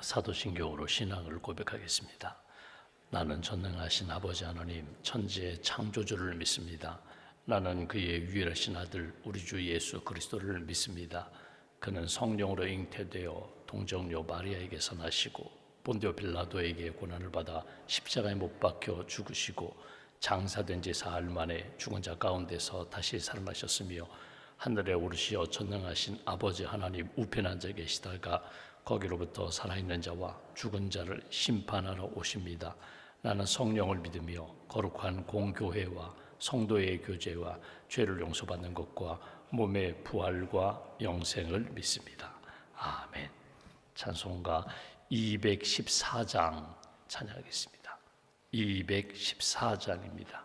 사도신경으로 신앙을 고백하겠습니다. 나는 전능하신 아버지 하나님, 천지의 창조주를 믿습니다. 나는 그의 유일하신 아들 우리 주 예수 그리스도를 믿습니다. 그는 성령으로 잉태되어 동정녀 마리아에게서 나시고 본디오 빌라도에게 고난을 받아 십자가에 못 박혀 죽으시고 장사된 지 사흘 만에 죽은 자 가운데서 다시 살아나셨으며 하늘에 오르시어 전능하신 아버지 하나님 우편에 앉아 계시다가 거기로부터 살아있는 자와 죽은 자를 심판하러 오십니다. 나는 성령을 믿으며 거룩한 공교회와 성도의 교제와 죄를 용서받는 것과 몸의 부활과 영생을 믿습니다. 아멘. 찬송가 214장 찬양하겠습니다. 214장입니다.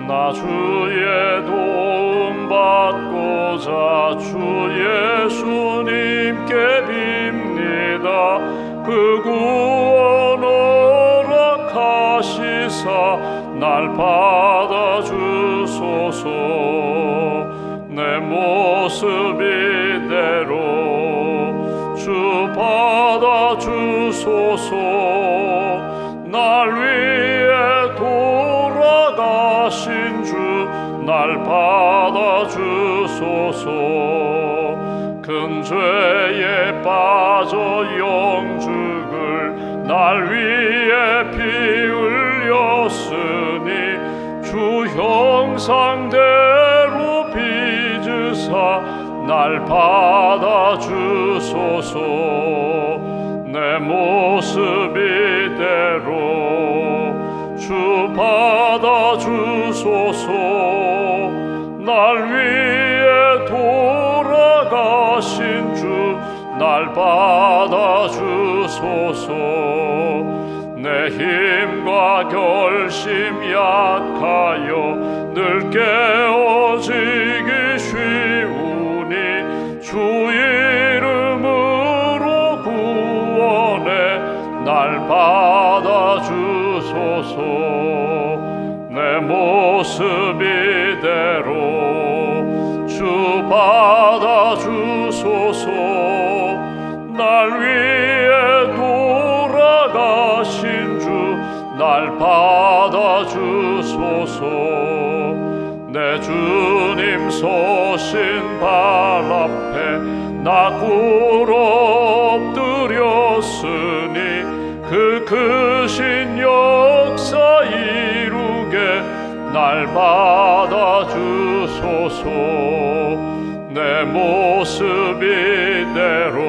나 주의 도움 받고자 주 예수님께 빕니다. 그 구원 허락하시사 날 받아주소서. 내 모습 이대로 주 받아주소서. 날 위해 돌아가신 주 날 받아주소서. 큰 죄에 빠져 영죽을 날 위해 피 흘렸으니 주 형상대로 빚으사 날 받아주소서. 내 모습 이대로 주 받아주소서. 날 위해 돌아가신 주 날 받아주소서. 내 힘과 결심 약하여 늘 깨어지기 쉬우니 주 이름으로 구원해 날 받아주소서. 내 모습 이대로 주 받아주소서. 날 위해 돌아가신 주 날 받아주소서. 내 주님 서신 발 앞에 나 꿇어 엎드렸으니 그 크신 역사 이루게 날 받아주소서. 내 모습 이대로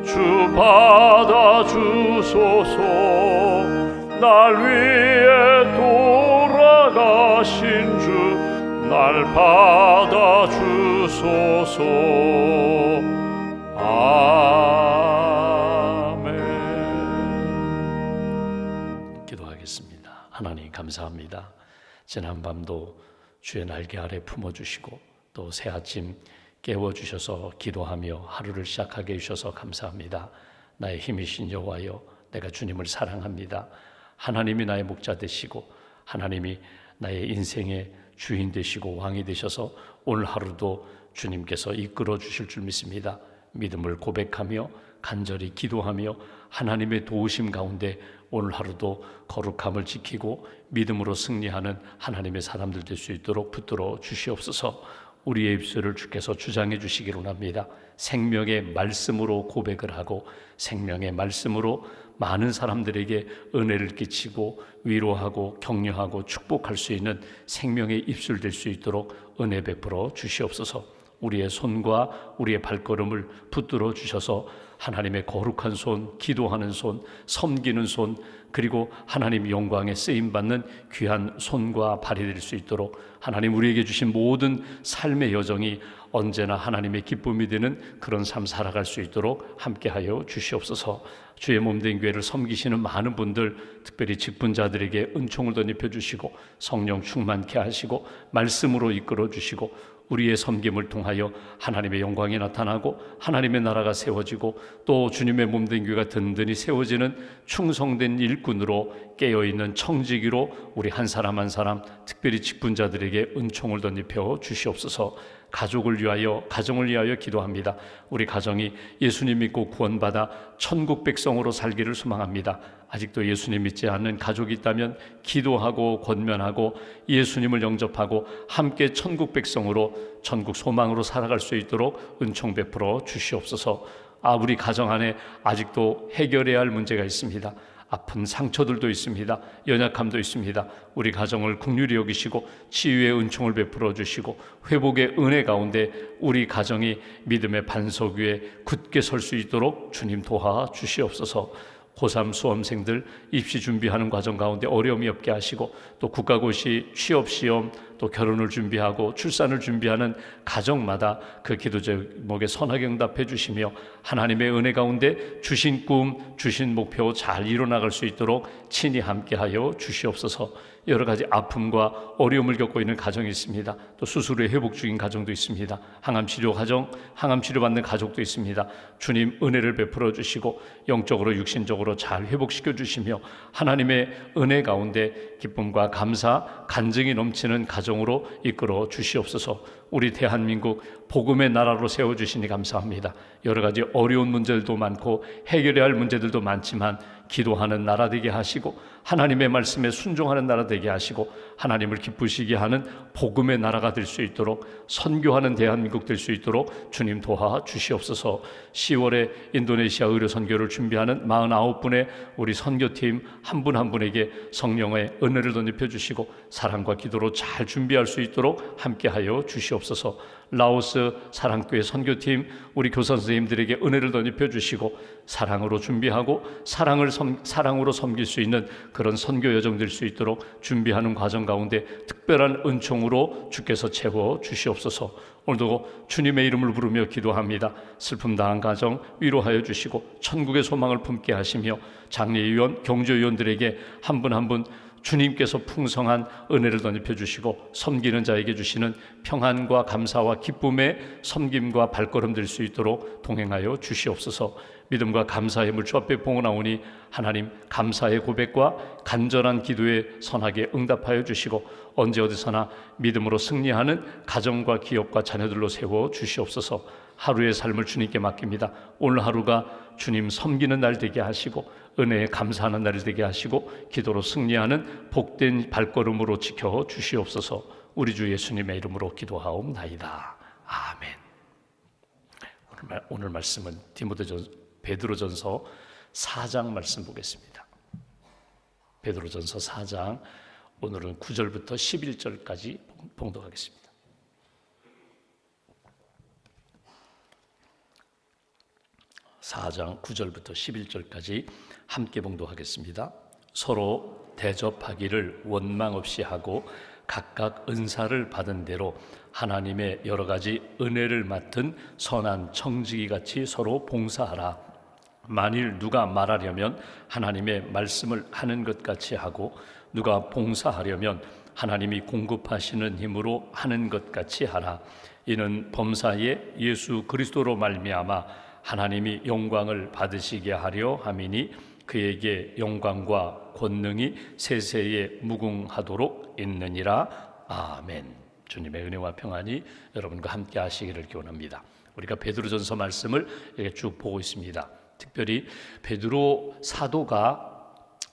주 받아주소서. 날 위해 돌아가신 주 날 받아주소서. 아멘. 기도하겠습니다. 하나님 감사합니다. 지난 밤도 주의 날개 아래 품어주시고 또 새 아침 깨워주셔서 기도하며 하루를 시작하게 해주셔서 감사합니다. 나의 힘이신 여호와여, 내가 주님을 사랑합니다. 하나님이 나의 목자 되시고 하나님이 나의 인생의 주인 되시고 왕이 되셔서 오늘 하루도 주님께서 이끌어 주실 줄 믿습니다. 믿음을 고백하며 간절히 기도하며 하나님의 도우심 가운데 오늘 하루도 거룩함을 지키고 믿음으로 승리하는 하나님의 사람들 될 수 있도록 붙들어 주시옵소서. 우리의 입술을 주께서 주장해 주시기를 원합니다. 생명의 말씀으로 고백을 하고 생명의 말씀으로 많은 사람들에게 은혜를 끼치고 위로하고 격려하고 축복할 수 있는 생명의 입술 될 수 있도록 은혜 베풀어 주시옵소서. 우리의 손과 우리의 발걸음을 붙들어 주셔서 하나님의 거룩한 손, 기도하는 손, 섬기는 손, 그리고 하나님 영광에 쓰임받는 귀한 손과 발이 될 수 있도록 하나님 우리에게 주신 모든 삶의 여정이 언제나 하나님의 기쁨이 되는 그런 삶 살아갈 수 있도록 함께하여 주시옵소서. 주의 몸된 교회를 섬기시는 많은 분들, 특별히 직분자들에게 은총을 덧입혀 주시고 성령 충만케 하시고 말씀으로 이끌어 주시고 우리의 섬김을 통하여 하나님의 영광이 나타나고 하나님의 나라가 세워지고 또 주님의 몸된 교회가 든든히 세워지는 충성된 일꾼으로 깨어있는 청지기로 우리 한 사람 한 사람 특별히 직분자들에게 은총을 덧입혀 주시옵소서. 가족을 위하여, 가정을 위하여 기도합니다. 우리 가정이 예수님 믿고 구원받아 천국 백성으로 살기를 소망합니다. 아직도 예수님 믿지 않는 가족이 있다면 기도하고 권면하고 예수님을 영접하고 함께 천국 백성으로, 천국 소망으로 살아갈 수 있도록 은총 베풀어 주시옵소서. 우리 가정 안에 아직도 해결해야 할 문제가 있습니다. 아픈 상처들도 있습니다. 연약함도 있습니다. 우리 가정을 긍휼히 여기시고 치유의 은총을 베풀어 주시고 회복의 은혜 가운데 우리 가정이 믿음의 반석 위에 굳게 설 수 있도록 주님 도와 주시옵소서. 고3 수험생들 입시 준비하는 과정 가운데 어려움이 없게 하시고, 또 국가고시 취업시험, 또 결혼을 준비하고 출산을 준비하는 가정마다 그 기도 제목에 선하게 응답해 주시며 하나님의 은혜 가운데 주신 꿈, 주신 목표 잘 이뤄나갈 수 있도록 친히 함께하여 주시옵소서. 여러 가지 아픔과 어려움을 겪고 있는 가정이 있습니다. 또 수술에 회복 중인 가정도 있습니다. 항암치료 가정, 항암치료 받는 가족도 있습니다. 주님 은혜를 베풀어 주시고 영적으로 육신적으로 잘 회복시켜 주시며 하나님의 은혜 가운데 기쁨과 감사, 간증이 넘치는 가정으로 이끌어 주시옵소서. 우리 대한민국 복음의 나라로 세워주시니 감사합니다. 여러 가지 어려운 문제들도 많고 해결해야 할 문제들도 많지만 기도하는 나라 되게 하시고 하나님의 말씀에 순종하는 나라 되게 하시고 하나님을 기쁘시게 하는 복음의 나라가 될 수 있도록, 선교하는 대한민국 될 수 있도록 주님 도와 주시옵소서. 10월에 인도네시아 의료 선교를 준비하는 49분의 우리 선교팀 한 분 한 분에게 성령의 은혜를 덧입혀 주시고 사랑과 기도로 잘 준비할 수 있도록 함께하여 주시옵소서. 라오스 사랑교회 선교팀 우리 교사 선생님들에게 은혜를 덧입혀 주시고 사랑으로 준비하고 사랑으로 섬길 수 있는 그런 선교 여정 될 수 있도록 준비하는 과정 가운데 특별한 은총으로 주께서 채워 주시옵소서. 오늘도 주님의 이름을 부르며 기도합니다. 슬픔 당한 가정 위로하여 주시고 천국의 소망을 품게 하시며 장례위원, 경조위원들에게 한 분 한 분 주님께서 풍성한 은혜를 덧입혀 주시고 섬기는 자에게 주시는 평안과 감사와 기쁨의 섬김과 발걸음 될 수 있도록 동행하여 주시옵소서. 믿음과 감사의 물주 앞에 봉헌하오니 하나님 감사의 고백과 간절한 기도에 선하게 응답하여 주시고 언제 어디서나 믿음으로 승리하는 가정과 기업과 자녀들로 세워 주시옵소서. 하루의 삶을 주님께 맡깁니다. 오늘 하루가 주님 섬기는 날 되게 하시고 은혜에 감사하는 날이 되게 하시고 기도로 승리하는 복된 발걸음으로 지켜 주시옵소서. 우리 주 예수님의 이름으로 기도하옵나이다. 아멘. 오늘 말씀은 베드로전서 4장 말씀 보겠습니다. 베드로전서 4장 오늘은 9절부터 11절까지 봉독하겠습니다. 4장 9절부터 11절까지 함께 봉독하겠습니다. 서로 대접하기를 원망 없이 하고 각각 은사를 받은 대로 하나님의 여러 가지 은혜를 맡은 선한 청지기 같이 서로 봉사하라. 만일 누가 말하려면 하나님의 말씀을 하는 것 같이 하고 누가 봉사하려면 하나님이 공급하시는 힘으로 하는 것 같이 하라. 이는 범사에 예수 그리스도로 말미암아 하나님이 영광을 받으시게 하려 함이니 그에게 영광과 권능이 세세에 무궁하도록 있느니라. 아멘. 주님의 은혜와 평안이 여러분과 함께 하시기를 기원합니다. 우리가 베드로전서 말씀을 이렇게 쭉 보고 있습니다. 특별히 베드로 사도가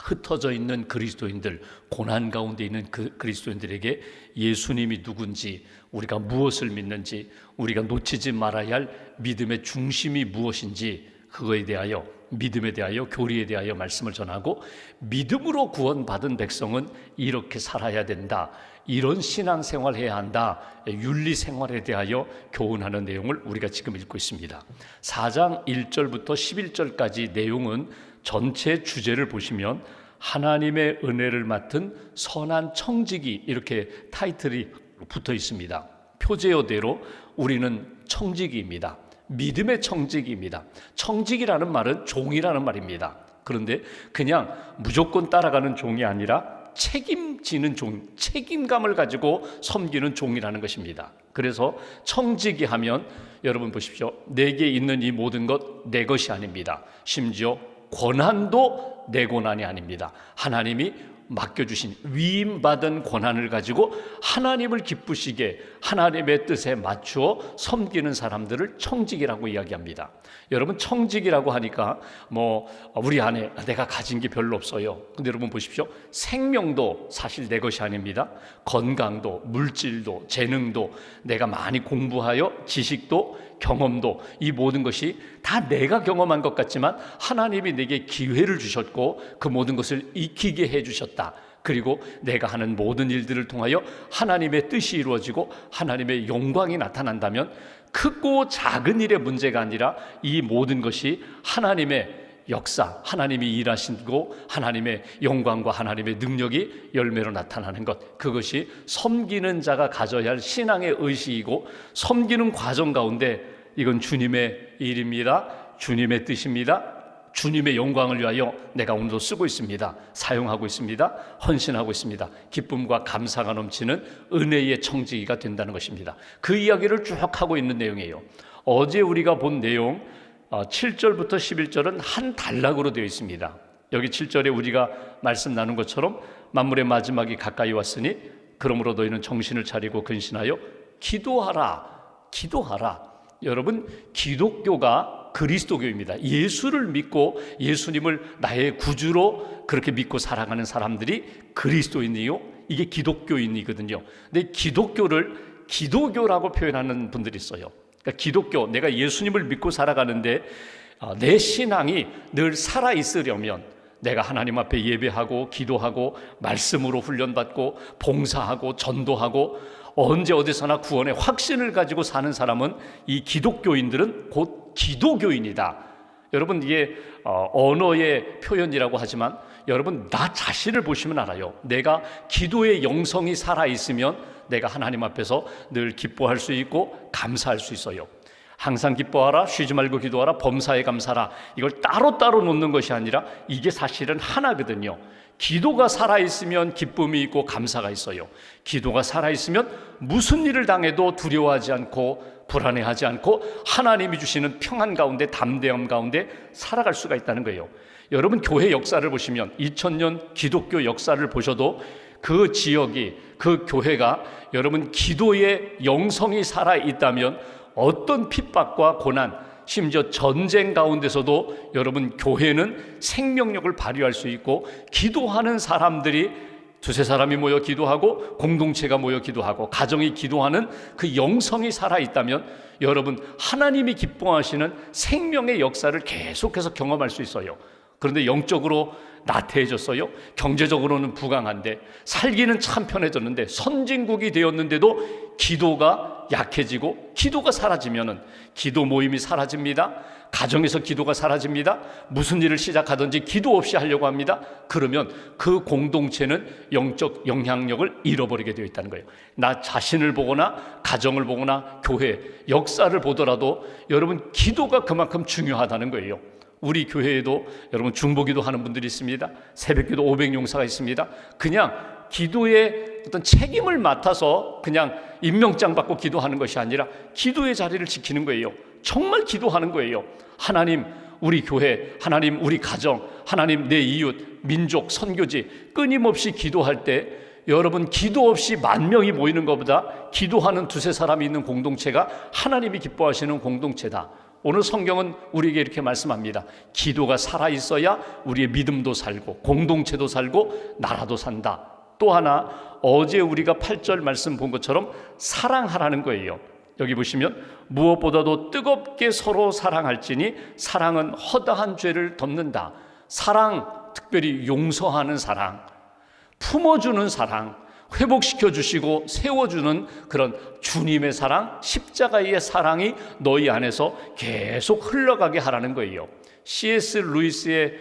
흩어져 있는 그리스도인들, 고난 가운데 있는 그 그리스도인들에게 예수님이 누군지, 우리가 무엇을 믿는지, 우리가 놓치지 말아야 할 믿음의 중심이 무엇인지 그거에 대하여, 믿음에 대하여, 교리에 대하여 말씀을 전하고 믿음으로 구원받은 백성은 이렇게 살아야 된다, 이런 신앙생활을 해야 한다, 윤리생활에 대하여 교훈하는 내용을 우리가 지금 읽고 있습니다. 4장 1절부터 11절까지 내용은 전체 주제를 보시면 하나님의 은혜를 맡은 선한 청지기, 이렇게 타이틀이 붙어 있습니다. 표제어대로 우리는 청지기입니다. 믿음의 청지기입니다. 청지기라는 말은 종이라는 말입니다. 그런데 그냥 무조건 따라가는 종이 아니라 책임지는 종, 책임감을 가지고 섬기는 종이라는 것입니다. 그래서 청지기 하면 여러분 보십시오. 내게 있는 이 모든 것 내 것이 아닙니다. 심지어 권한도 내 권한이 아닙니다. 하나님이 맡겨주신 위임받은 권한을 가지고 하나님을 기쁘시게 하나님의 뜻에 맞추어 섬기는 사람들을 청직이라고 이야기합니다. 여러분, 청직이라고 하니까 우리 안에 내가 가진 게 별로 없어요. 근데 여러분 보십시오. 생명도 사실 내 것이 아닙니다. 건강도, 물질도, 재능도, 내가 많이 공부하여 지식도, 경험도, 이 모든 것이 다 내가 경험한 것 같지만 하나님이 내게 기회를 주셨고 그 모든 것을 익히게 해주셨다. 그리고 내가 하는 모든 일들을 통하여 하나님의 뜻이 이루어지고 하나님의 영광이 나타난다면 크고 작은 일의 문제가 아니라 이 모든 것이 하나님의 역사, 하나님이 일하시고 하나님의 영광과 하나님의 능력이 열매로 나타나는 것, 그것이 섬기는 자가 가져야 할 신앙의 의식이고, 섬기는 과정 가운데 이건 주님의 일입니다. 주님의 뜻입니다. 주님의 영광을 위하여 내가 오늘도 쓰고 있습니다. 사용하고 있습니다. 헌신하고 있습니다. 기쁨과 감사가 넘치는 은혜의 청지기가 된다는 것입니다. 그 이야기를 쭉 하고 있는 내용이에요. 어제 우리가 본 내용 7절부터 11절은 한 단락으로 되어 있습니다. 여기 7절에 우리가 말씀 나눈 것처럼 만물의 마지막이 가까이 왔으니 그러므로 너희는 정신을 차리고 근신하여 기도하라. 기도하라. 여러분, 기독교가 그리스도교입니다. 예수를 믿고 예수님을 나의 구주로 그렇게 믿고 살아가는 사람들이 그리스도인이요, 이게 기독교인이거든요. 근데 기독교를 기도교라고 표현하는 분들이 있어요. 그러니까 기독교, 내가 예수님을 믿고 살아가는데 내 신앙이 늘 살아있으려면 내가 하나님 앞에 예배하고 기도하고 말씀으로 훈련받고 봉사하고 전도하고 언제 어디서나 구원의 확신을 가지고 사는 사람은, 이 기독교인들은 곧 기도교인이다. 여러분, 이게 언어의 표현이라고 하지만 여러분, 나 자신을 보시면 알아요. 내가 기도의 영성이 살아있으면 내가 하나님 앞에서 늘 기뻐할 수 있고 감사할 수 있어요. 항상 기뻐하라, 쉬지 말고 기도하라, 범사에 감사하라. 이걸 따로따로 놓는 것이 아니라 이게 사실은 하나거든요. 기도가 살아있으면 기쁨이 있고 감사가 있어요. 기도가 살아있으면 무슨 일을 당해도 두려워하지 않고 불안해하지 않고 하나님이 주시는 평안 가운데, 담대함 가운데 살아갈 수가 있다는 거예요. 여러분, 교회 역사를 보시면 2000년 기독교 역사를 보셔도 그 지역이, 그 교회가 여러분 기도의 영성이 살아있다면 어떤 핍박과 고난, 심지어 전쟁 가운데서도 여러분 교회는 생명력을 발휘할 수 있고, 기도하는 사람들이 두세 사람이 모여 기도하고 공동체가 모여 기도하고 가정이 기도하는 그 영성이 살아있다면 여러분, 하나님이 기뻐하시는 생명의 역사를 계속해서 경험할 수 있어요. 그런데 영적으로 나태해졌어요. 경제적으로는 부강한데, 살기는 참 편해졌는데, 선진국이 되었는데도 기도가 약해지고, 기도가 사라지면은 기도 모임이 사라집니다. 가정에서 기도가 사라집니다. 무슨 일을 시작하든지 기도 없이 하려고 합니다. 그러면 그 공동체는 영적 영향력을 잃어버리게 되어 있다는 거예요. 나 자신을 보거나 가정을 보거나 교회 역사를 보더라도 여러분, 기도가 그만큼 중요하다는 거예요. 우리 교회에도 여러분 중보기도 하는 분들이 있습니다. 새벽기도 500용사가 있습니다. 그냥 기도의 어떤 책임을 맡아서 그냥 임명장 받고 기도하는 것이 아니라 기도의 자리를 지키는 거예요. 정말 기도하는 거예요. 하나님, 우리 교회, 하나님, 우리 가정, 하나님, 내 이웃, 민족, 선교지, 끊임없이 기도할 때 여러분, 기도 없이 10,000명이 모이는 것보다 기도하는 두세 사람이 있는 공동체가 하나님이 기뻐하시는 공동체다. 오늘 성경은 우리에게 이렇게 말씀합니다. 기도가 살아있어야 우리의 믿음도 살고 공동체도 살고 나라도 산다. 또 하나, 어제 우리가 8절 말씀 본 것처럼 사랑하라는 거예요. 여기 보시면 무엇보다도 뜨겁게 서로 사랑할지니 사랑은 허다한 죄를 덮는다. 사랑, 특별히 용서하는 사랑, 품어주는 사랑, 회복시켜 주시고 세워주는 그런 주님의 사랑, 십자가의 사랑이 너희 안에서 계속 흘러가게 하라는 거예요. C.S. 루이스의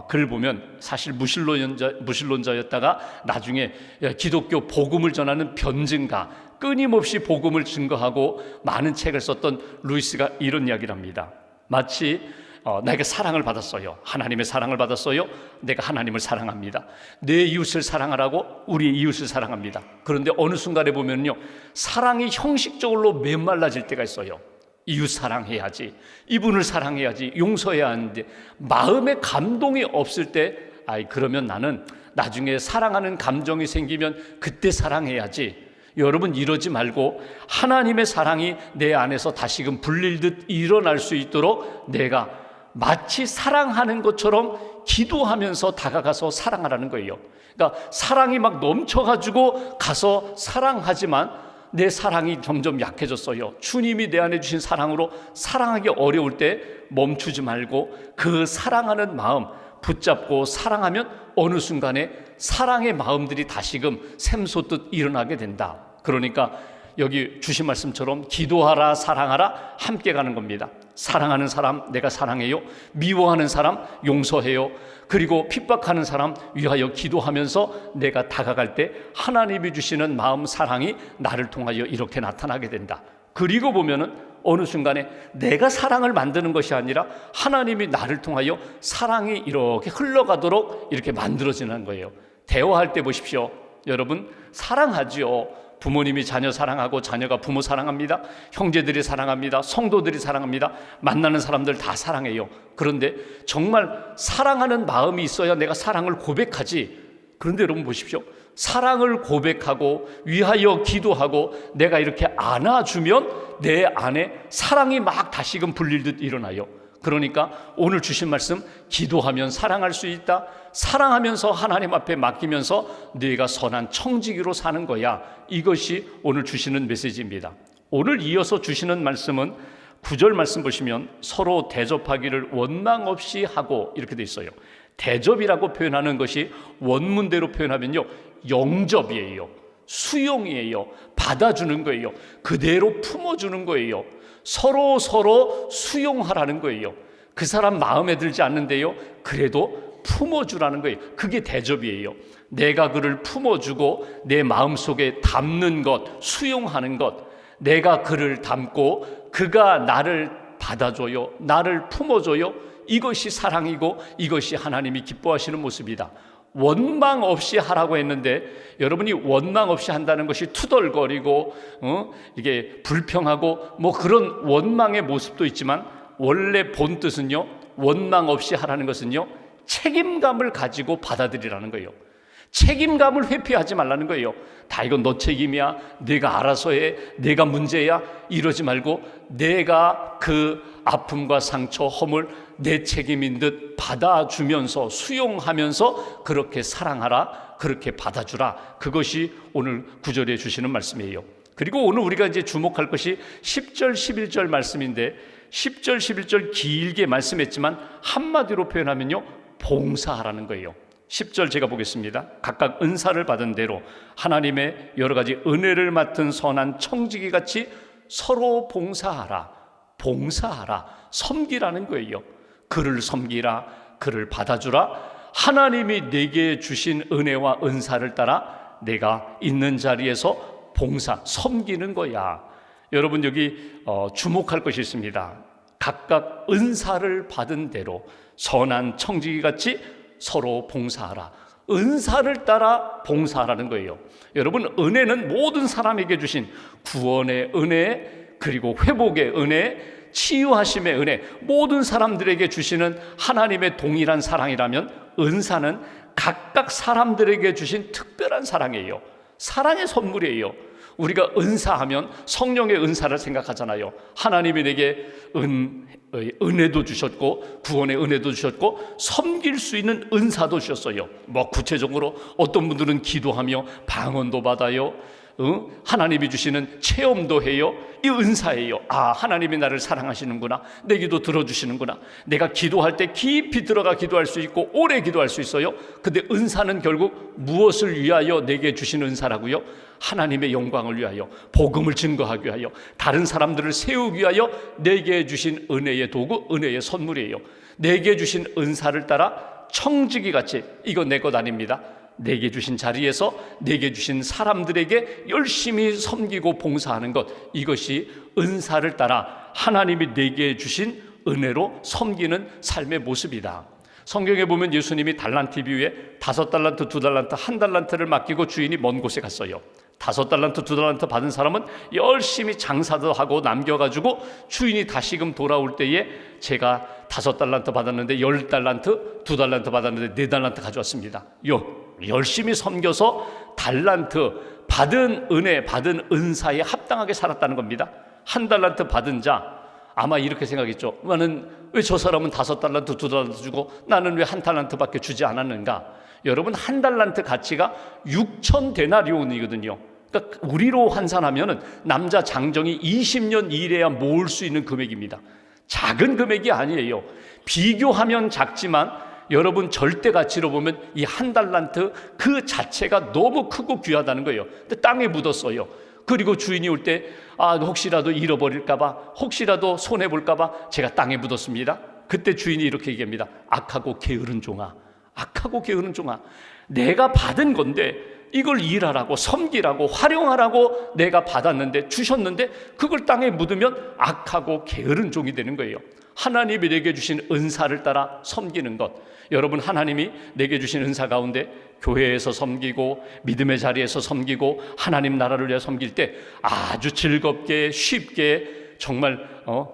글 보면 사실 무신론자였다가 나중에 기독교 복음을 전하는 변증가, 끊임없이 복음을 증거하고 많은 책을 썼던 루이스가 이런 이야기를 합니다. 마치 내가 사랑을 받았어요. 하나님의 사랑을 받았어요. 내가 하나님을 사랑합니다. 내 이웃을 사랑하라고 우리 이웃을 사랑합니다. 그런데 어느 순간에 보면요, 사랑이 형식적으로 메말라질 때가 있어요. 이웃 사랑해야지, 이분을 사랑해야지, 용서해야 하는데 마음의 감동이 없을 때 그러면 나는 나중에 사랑하는 감정이 생기면 그때 사랑해야지. 여러분, 이러지 말고 하나님의 사랑이 내 안에서 다시금 불릴듯 일어날 수 있도록 내가 마치 사랑하는 것처럼 기도하면서 다가가서 사랑하라는 거예요. 그러니까 사랑이 막 넘쳐가지고 가서 사랑하지만 내 사랑이 점점 약해졌어요. 주님이 내 안에 주신 사랑으로 사랑하기 어려울 때 멈추지 말고 그 사랑하는 마음 붙잡고 사랑하면 어느 순간에 사랑의 마음들이 다시금 샘솟듯 일어나게 된다. 그러니까 여기 주신 말씀처럼 기도하라, 사랑하라, 함께 가는 겁니다. 사랑하는 사람 내가 사랑해요. 미워하는 사람 용서해요. 그리고 핍박하는 사람 위하여 기도하면서 내가 다가갈 때 하나님이 주시는 마음, 사랑이 나를 통하여 이렇게 나타나게 된다. 그리고 보면은 어느 순간에 내가 사랑을 만드는 것이 아니라 하나님이 나를 통하여 사랑이 이렇게 흘러가도록 이렇게 만들어지는 거예요. 대화할 때 보십시오. 여러분, 사랑하지요. 부모님이 자녀 사랑하고 자녀가 부모 사랑합니다. 형제들이 사랑합니다. 성도들이 사랑합니다. 만나는 사람들 다 사랑해요. 그런데 정말 사랑하는 마음이 있어야 내가 사랑을 고백하지. 그런데 여러분 보십시오. 사랑을 고백하고 위하여 기도하고 내가 이렇게 안아주면 내 안에 사랑이 막 다시금 불릴듯 일어나요. 그러니까 오늘 주신 말씀, 기도하면 사랑할 수 있다. 사랑하면서 하나님 앞에 맡기면서 네가 선한 청지기로 사는 거야. 이것이 오늘 주시는 메시지입니다. 오늘 이어서 주시는 말씀은 9절 말씀 보시면 서로 대접하기를 원망 없이 하고 이렇게 돼 있어요. 대접이라고 표현하는 것이 원문대로 표현하면요, 영접이에요. 수용이에요. 받아주는 거예요. 그대로 품어주는 거예요. 서로 수용하라는 거예요. 그 사람 마음에 들지 않는데요, 그래도 품어주라는 거예요. 그게 대접이에요. 내가 그를 품어주고 내 마음속에 담는 것, 수용하는 것, 내가 그를 담고 그가 나를 받아줘요, 나를 품어줘요. 이것이 사랑이고 이것이 하나님이 기뻐하시는 모습이다. 원망 없이 하라고 했는데 여러분이 원망 없이 한다는 것이 투덜거리고 이게 불평하고 뭐 그런 원망의 모습도 있지만 원래 본 뜻은요, 원망 없이 하라는 것은요, 책임감을 가지고 받아들이라는 거예요. 책임감을 회피하지 말라는 거예요. 다 이건 너 책임이야, 내가 알아서 해, 내가 문제야, 이러지 말고 내가 그 아픔과 상처, 허물 내 책임인 듯 받아주면서 수용하면서 그렇게 사랑하라, 그렇게 받아주라. 그것이 오늘 9절에 주시는 말씀이에요. 그리고 오늘 우리가 이제 주목할 것이 10절, 11절 말씀인데 10절, 11절 길게 말씀했지만 한마디로 표현하면요, 봉사하라는 거예요. 10절 제가 보겠습니다. 각각 은사를 받은 대로 하나님의 여러 가지 은혜를 맡은 선한 청지기 같이 서로 봉사하라. 봉사하라. 섬기라는 거예요. 그를 섬기라. 그를 받아주라. 하나님이 내게 주신 은혜와 은사를 따라 내가 있는 자리에서 봉사, 섬기는 거야. 여러분 여기 주목할 것이 있습니다. 각각 은사를 받은 대로 선한 청지기 같이 서로 봉사하라. 은사를 따라 봉사하라는 거예요. 여러분, 은혜는 모든 사람에게 주신 구원의 은혜, 그리고 회복의 은혜, 치유하심의 은혜, 모든 사람들에게 주시는 하나님의 동일한 사랑이라면 은사는 각각 사람들에게 주신 특별한 사랑이에요. 사랑의 선물이에요. 우리가 은사하면 성령의 은사를 생각하잖아요. 하나님이 내게 은혜도 주셨고 구원의 은혜도 주셨고 섬길 수 있는 은사도 주셨어요. 뭐 구체적으로 어떤 분들은 기도하며 방언도 받아요. 하나님이 주시는 체험도 해요. 이 은사예요. 아, 하나님이 나를 사랑하시는구나, 내 기도 들어주시는구나. 내가 기도할 때 깊이 들어가 기도할 수 있고 오래 기도할 수 있어요. 근데 은사는 결국 무엇을 위하여 내게 주신 은사라고요? 하나님의 영광을 위하여, 복음을 증거하기 위하여, 다른 사람들을 세우기 위하여 내게 주신 은혜의 도구, 은혜의 선물이에요. 내게 주신 은사를 따라 청지기 같이, 이거 내 것 아닙니다. 내게 주신 자리에서 내게 주신 사람들에게 열심히 섬기고 봉사하는 것, 이것이 은사를 따라 하나님이 내게 주신 은혜로 섬기는 삶의 모습이다. 성경에 보면 예수님이 달란트 비유에 5달란트, 2달란트, 1달란트를 맡기고 주인이 먼 곳에 갔어요. 5달란트, 2달란트 받은 사람은 열심히 장사도 하고 남겨가지고 주인이 다시금 돌아올 때에 제가 5달란트 받았는데 10달란트, 2달란트 받았는데 4달란트 가져왔습니다. 열심히 섬겨서 달란트 받은 은혜, 받은 은사에 합당하게 살았다는 겁니다. 1달란트 받은 자 아마 이렇게 생각했죠. 나는 왜 저 사람은 5달란트, 2달란트 주고 나는 왜 1달란트밖에 주지 않았는가? 여러분, 1달란트 가치가 6,000데나리온이거든요. 그러니까 우리로 환산하면은 남자 장정이 20년 일해야 모을 수 있는 금액입니다. 작은 금액이 아니에요. 비교하면 작지만 여러분 절대 가치로 보면 이 1달란트 그 자체가 너무 크고 귀하다는 거예요. 근데 땅에 묻었어요. 그리고 주인이 올 때 혹시라도 잃어버릴까봐, 혹시라도 손해볼까봐 제가 땅에 묻었습니다. 그때 주인이 이렇게 얘기합니다. 악하고 게으른 종아, 악하고 게으른 종아, 내가 받은 건데 이걸 일하라고, 섬기라고, 활용하라고 내가 받았는데, 주셨는데 그걸 땅에 묻으면 악하고 게으른 종이 되는 거예요. 하나님이 내게 주신 은사를 따라 섬기는 것. 여러분, 하나님이 내게 주신 은사 가운데 교회에서 섬기고 믿음의 자리에서 섬기고 하나님 나라를 위해 섬길 때 아주 즐겁게 쉽게 정말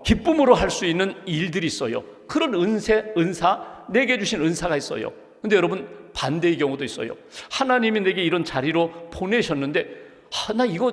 기쁨으로 할 수 있는 일들이 있어요. 그런 은사, 내게 주신 은사가 있어요. 근데 여러분, 반대의 경우도 있어요. 하나님이 내게 이런 자리로 보내셨는데 나 이거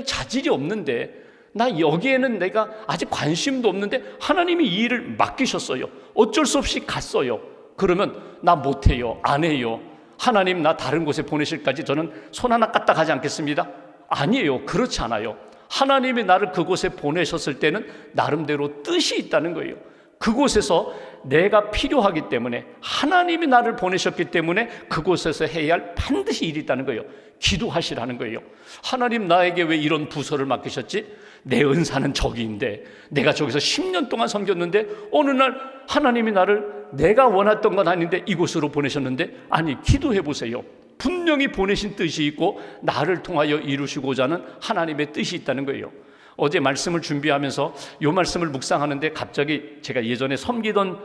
자질이 없는데, 나 여기에는 내가 아직 관심도 없는데 하나님이 이 일을 맡기셨어요. 어쩔 수 없이 갔어요. 그러면 나 못해요, 안 해요. 하나님 나 다른 곳에 보내실까지 저는 손 하나 까딱 하지 않겠습니다. 아니에요. 그렇지 않아요. 하나님이 나를 그곳에 보내셨을 때는 나름대로 뜻이 있다는 거예요. 그곳에서 내가 필요하기 때문에, 하나님이 나를 보내셨기 때문에 그곳에서 해야 할 반드시 일이 있다는 거예요. 기도하시라는 거예요. 하나님 나에게 왜 이런 부서를 맡기셨지? 내 은사는 저기인데, 내가 저기서 10년 동안 섬겼는데 어느 날 하나님이 나를 내가 원했던 건 아닌데 이곳으로 보내셨는데, 아니, 기도해 보세요. 분명히 보내신 뜻이 있고 나를 통하여 이루시고자 하는 하나님의 뜻이 있다는 거예요. 어제 말씀을 준비하면서 이 말씀을 묵상하는데 갑자기 제가 예전에 섬기던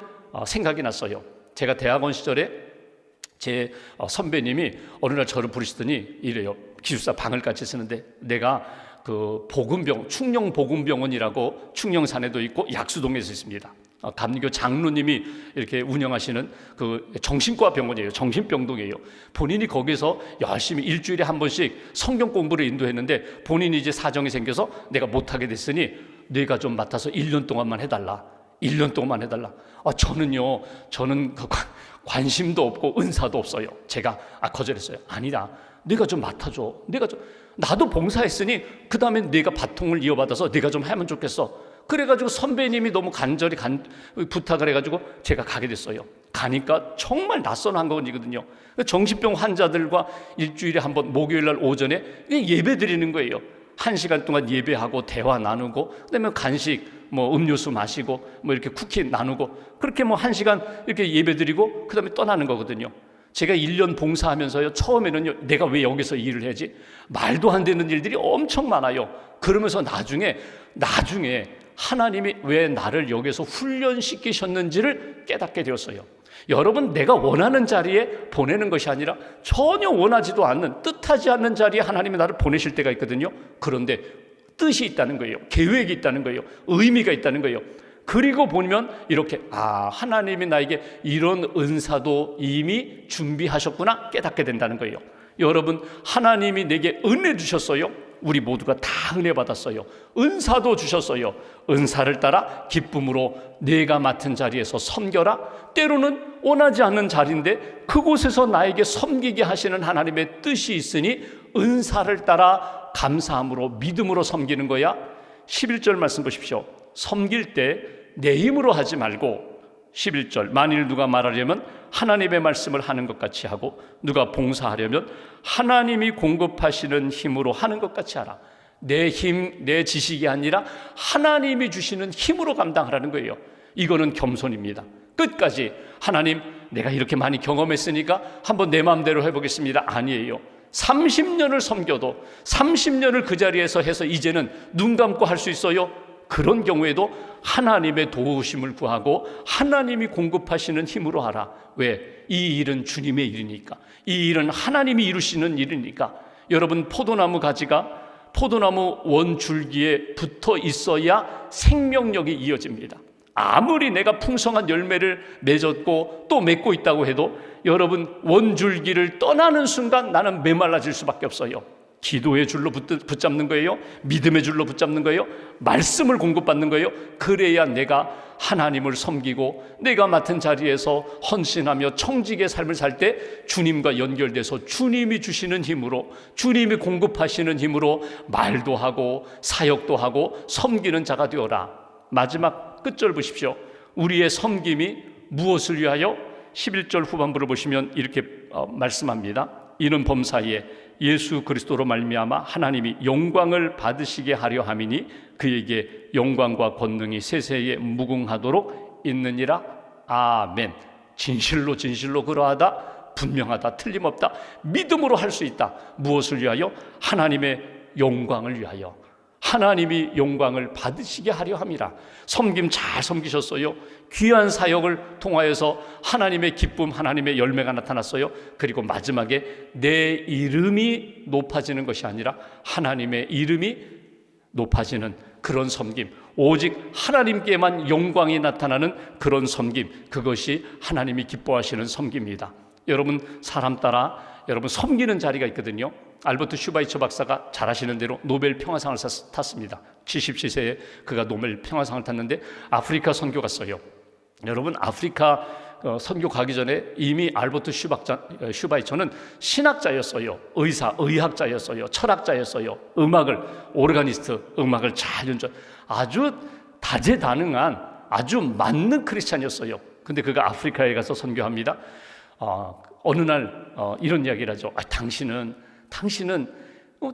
생각이 났어요. 제가 대학원 시절에 제 선배님이 어느 날 저를 부르시더니 이래요. 기숙사 방을 같이 쓰는데, 내가 그 보금병, 충령 보금병원이라고 충령산에도 있고 약수동에서 있습니다. 감리교 장로님이 이렇게 운영하시는 그 정신과 병원이에요. 정신병동이에요. 본인이 거기서 열심히 일주일에 한 번씩 성경 공부를 인도했는데 본인이 이제 사정이 생겨서 내가 못하게 됐으니 네가 좀 맡아서 1년 동안만 해달라. 1년 동안만 해달라. 저는 그 관심도 없고 은사도 없어요. 제가 거절했어요. 아니다, 네가 좀 맡아줘. 나도 봉사했으니 그 다음에 네가 바통을 이어받아서 네가 좀 하면 좋겠어. 그래가지고 선배님이 너무 간절히 부탁을 해가지고 제가 가게 됐어요. 가니까 정말 낯선 한국이거든요. 정신병 환자들과 일주일에 한 번 목요일 날 오전에 예배 드리는 거예요. 1시간 동안 예배하고 대화 나누고, 그다음에 간식, 음료수 마시고, 이렇게 쿠키 나누고, 그렇게 1시간 이렇게 예배 드리고 그다음에 떠나는 거거든요. 제가 1년 봉사하면서요, 처음에는요, 내가 왜 여기서 일을 해야지? 말도 안 되는 일들이 엄청 많아요. 그러면서 나중에 하나님이 왜 나를 여기서 훈련시키셨는지를 깨닫게 되었어요. 여러분, 내가 원하는 자리에 보내는 것이 아니라 전혀 원하지도 않는, 뜻하지 않는 자리에 하나님이 나를 보내실 때가 있거든요. 그런데 뜻이 있다는 거예요. 계획이 있다는 거예요. 의미가 있다는 거예요. 그리고 보면 이렇게 하나님이 나에게 이런 은사도 이미 준비하셨구나 깨닫게 된다는 거예요. 여러분, 하나님이 내게 은혜 주셨어요. 우리 모두가 다 은혜 받았어요. 은사도 주셨어요. 은사를 따라 기쁨으로 내가 맡은 자리에서 섬겨라. 때로는 원하지 않는 자리인데 그곳에서 나에게 섬기게 하시는 하나님의 뜻이 있으니 은사를 따라 감사함으로 믿음으로 섬기는 거야. 11절 말씀 보십시오. 섬길 때 내 힘으로 하지 말고, 11절, 만일 누가 말하려면 하나님의 말씀을 하는 것 같이 하고, 누가 봉사하려면 하나님이 공급하시는 힘으로 하는 것 같이 하라. 내 힘, 내 지식이 아니라 하나님이 주시는 힘으로 감당하라는 거예요. 이거는 겸손입니다. 끝까지 하나님, 내가 이렇게 많이 경험했으니까 한번 내 마음대로 해보겠습니다. 아니에요. 30년을 섬겨도 30년을 그 자리에서 해서 이제는 눈 감고 할 수 있어요? 그런 경우에도 하나님의 도우심을 구하고 하나님이 공급하시는 힘으로 하라. 왜? 이 일은 주님의 일이니까. 이 일은 하나님이 이루시는 일이니까. 여러분, 포도나무 가지가 포도나무 원줄기에 붙어 있어야 생명력이 이어집니다. 아무리 내가 풍성한 열매를 맺었고 또 맺고 있다고 해도 여러분, 원줄기를 떠나는 순간 나는 메말라질 수밖에 없어요. 기도의 줄로 붙잡는 거예요. 믿음의 줄로 붙잡는 거예요. 말씀을 공급받는 거예요. 그래야 내가 하나님을 섬기고 내가 맡은 자리에서 헌신하며 청직의 삶을 살 때 주님과 연결돼서 주님이 주시는 힘으로, 주님이 공급하시는 힘으로 말도 하고 사역도 하고 섬기는 자가 되어라. 마지막 끝절 보십시오. 우리의 섬김이 무엇을 위하여? 11절 후반부를 보시면 이렇게 말씀합니다. 이는 범사에 예수 그리스도로 말미암아 하나님이 영광을 받으시게 하려 함이니 그에게 영광과 권능이 세세에 무궁하도록 있느니라. 아멘. 진실로 진실로 그러하다. 분명하다. 틀림없다. 믿음으로 할 수 있다. 무엇을 위하여? 하나님의 영광을 위하여. 하나님이 영광을 받으시게 하려 함이라. 섬김 잘 섬기셨어요. 귀한 사역을 통하여서 하나님의 기쁨, 하나님의 열매가 나타났어요. 그리고 마지막에 내 이름이 높아지는 것이 아니라 하나님의 이름이 높아지는 그런 섬김, 오직 하나님께만 영광이 나타나는 그런 섬김, 그것이 하나님이 기뻐하시는 섬김입니다. 여러분, 사람 따라 여러분 섬기는 자리가 있거든요. 알버트 슈바이처 박사가 잘 아시는 대로 노벨 평화상을 탔습니다. 77세에 그가 노벨 평화상을 탔는데 아프리카 선교 갔어요. 여러분, 아프리카 선교 가기 전에 이미 알버트 슈바이처는 신학자였어요. 의학자였어요. 철학자였어요. 오르가니스트, 음악을 잘 연주, 아주 다재다능한 아주 맞는 크리스찬이었어요. 근데 그가 아프리카에 가서 선교합니다. 어느 날 이런 이야기를 하죠. 당신은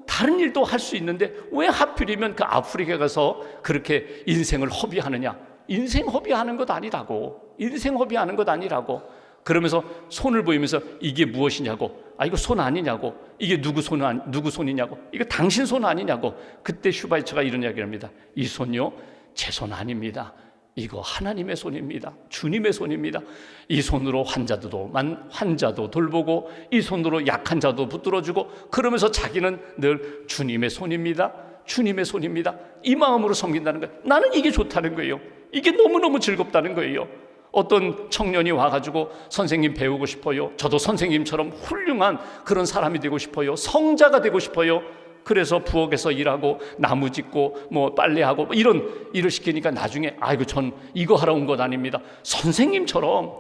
다른 일도 할 수 있는데 왜 하필이면 그 아프리카에 가서 그렇게 인생을 허비하느냐. 인생 허비하는 것 아니라고. 인생 허비하는 것 아니라고. 그러면서 손을 보이면서 이게 무엇이냐고. 이거 손 아니냐고. 이게 누구 손이냐고. 이거 당신 손 아니냐고. 그때 슈바이처가 이런 이야기를 합니다. 이 손요, 제 손 아닙니다. 이거 하나님의 손입니다. 주님의 손입니다. 이 손으로 환자도 돌보고 이 손으로 약한 자도 붙들어주고 그러면서 자기는 늘 주님의 손입니다. 주님의 손입니다. 이 마음으로 섬긴다는 거예요. 나는 이게 좋다는 거예요. 이게 너무너무 즐겁다는 거예요. 어떤 청년이 와가지고 선생님 배우고 싶어요. 저도 선생님처럼 훌륭한 그런 사람이 되고 싶어요. 성자가 되고 싶어요. 그래서 부엌에서 일하고 나무 짓고 빨래하고 이런 일을 시키니까 나중에 전 이거 하러 온 것 아닙니다. 선생님처럼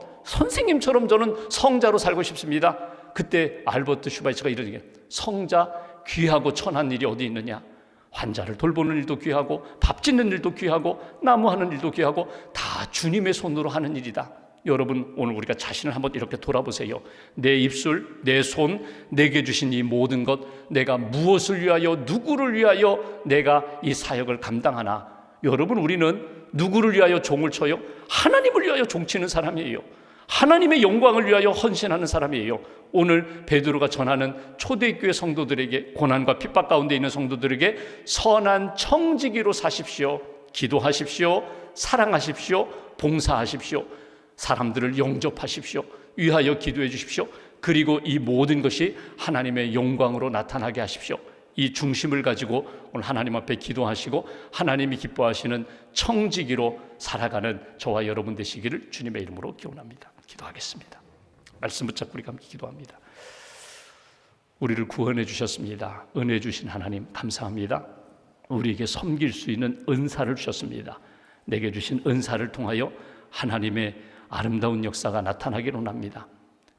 저는 성자로 살고 싶습니다. 그때 알버트 슈바이처가 이런 얘기해요. 성자 귀하고 천한 일이 어디 있느냐. 환자를 돌보는 일도 귀하고 밥 짓는 일도 귀하고 나무하는 일도 귀하고 다 주님의 손으로 하는 일이다. 여러분, 오늘 우리가 자신을 한번 이렇게 돌아보세요. 내 입술, 내 손, 내게 주신 이 모든 것, 내가 무엇을 위하여, 누구를 위하여 내가 이 사역을 감당하나. 여러분, 우리는 누구를 위하여 종을 쳐요? 하나님을 위하여 종치는 사람이에요. 하나님의 영광을 위하여 헌신하는 사람이에요. 오늘 베드로가 전하는 초대교회 성도들에게, 고난과 핍박 가운데 있는 성도들에게 선한 청지기로 사십시오. 기도하십시오. 사랑하십시오. 봉사하십시오. 사람들을 영접하십시오. 위하여 기도해 주십시오. 그리고 이 모든 것이 하나님의 영광으로 나타나게 하십시오. 이 중심을 가지고 오늘 하나님 앞에 기도하시고 하나님이 기뻐하시는 청지기로 살아가는 저와 여러분 되시기를 주님의 이름으로 기원합니다. 기도하겠습니다. 말씀 붙잡고 우리가 함께 기도합니다. 우리를 구원해 주셨습니다. 은혜 주신 하나님 감사합니다. 우리에게 섬길 수 있는 은사를 주셨습니다. 내게 주신 은사를 통하여 하나님의 아름다운 역사가 나타나기를 원합니다.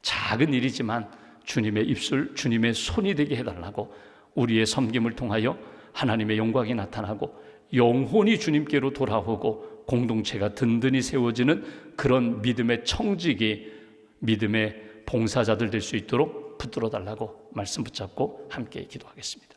작은 일이지만 주님의 입술, 주님의 손이 되게 해달라고, 우리의 섬김을 통하여 하나님의 영광이 나타나고 영혼이 주님께로 돌아오고 공동체가 든든히 세워지는 그런 믿음의 청지기, 믿음의 봉사자들 될 수 있도록 붙들어 달라고 말씀 붙잡고 함께 기도하겠습니다.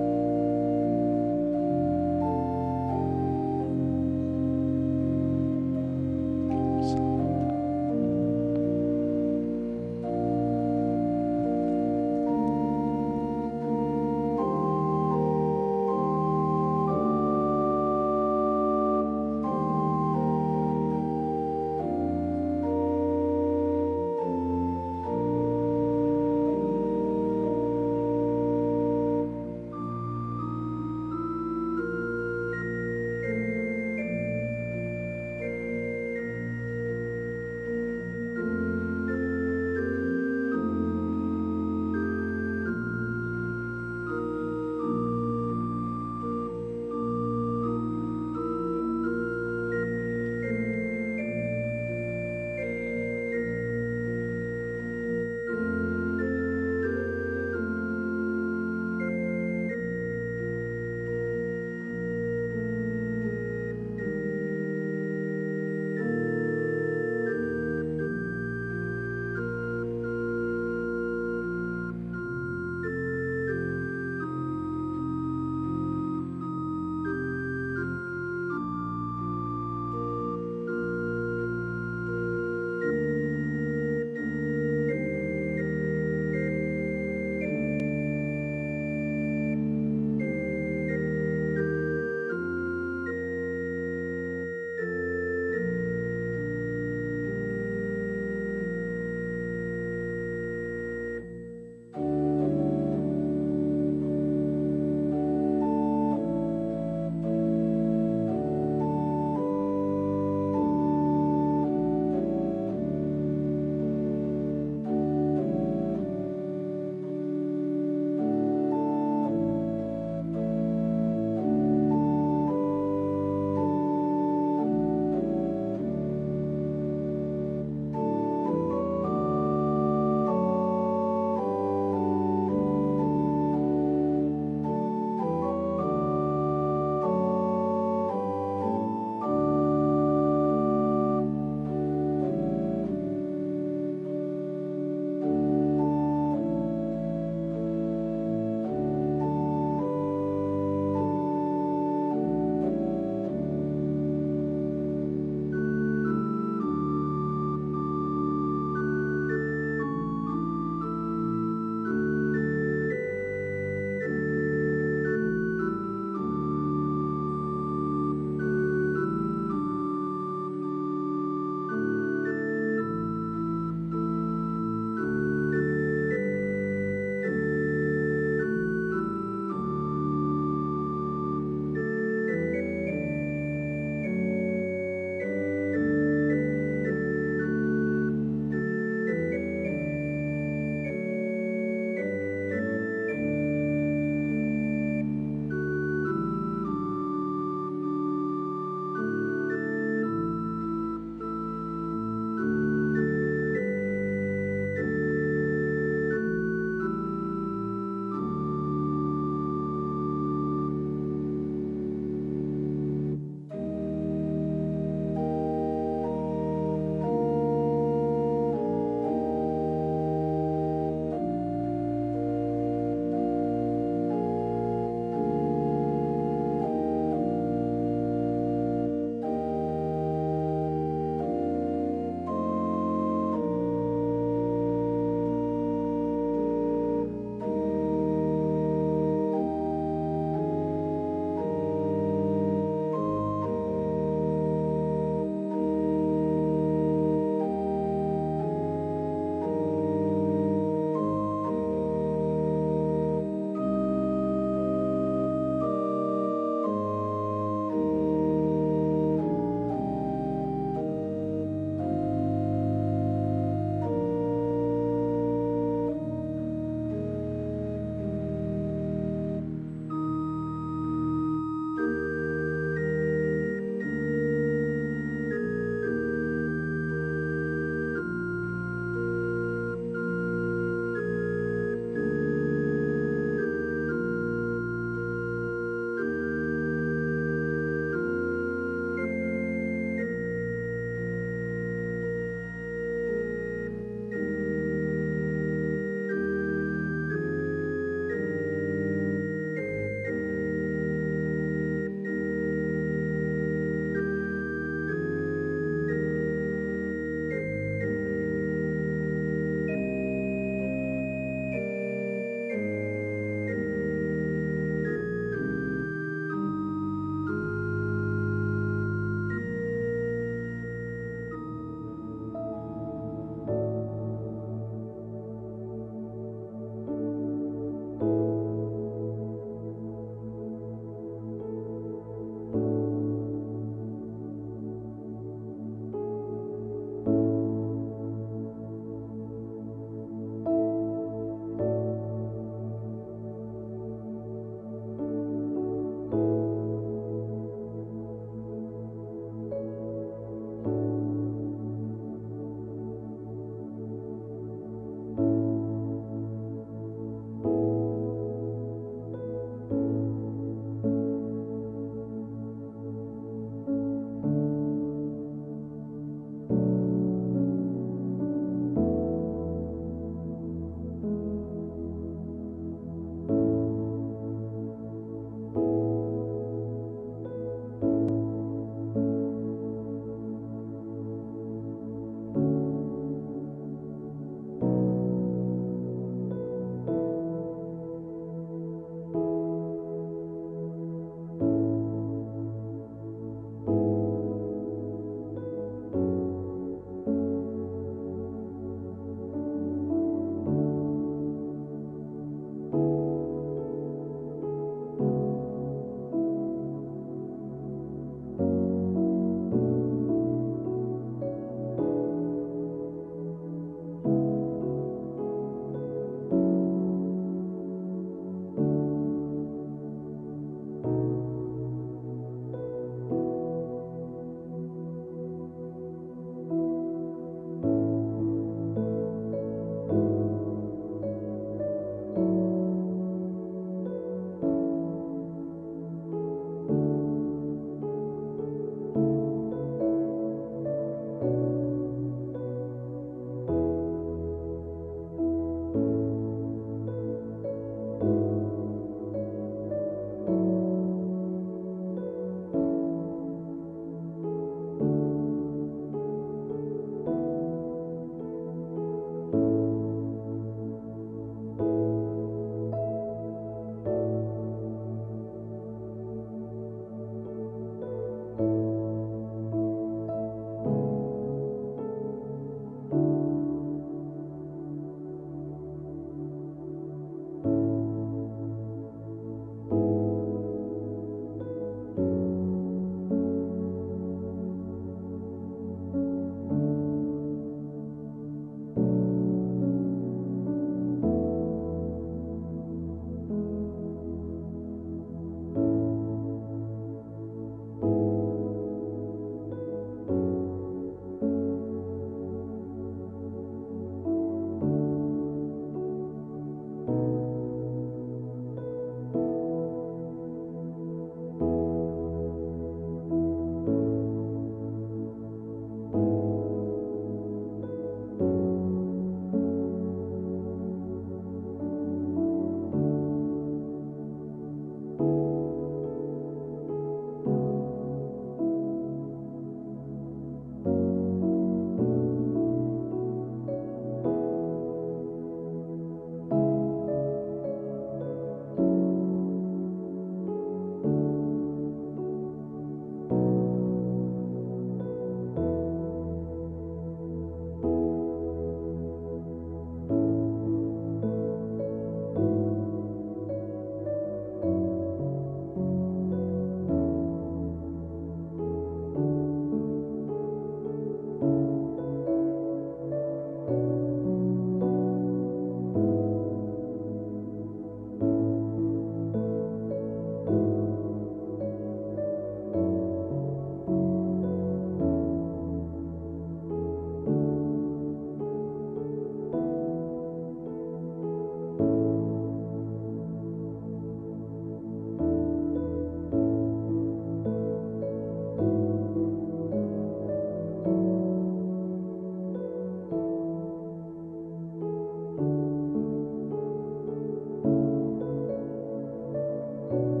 주옵소서.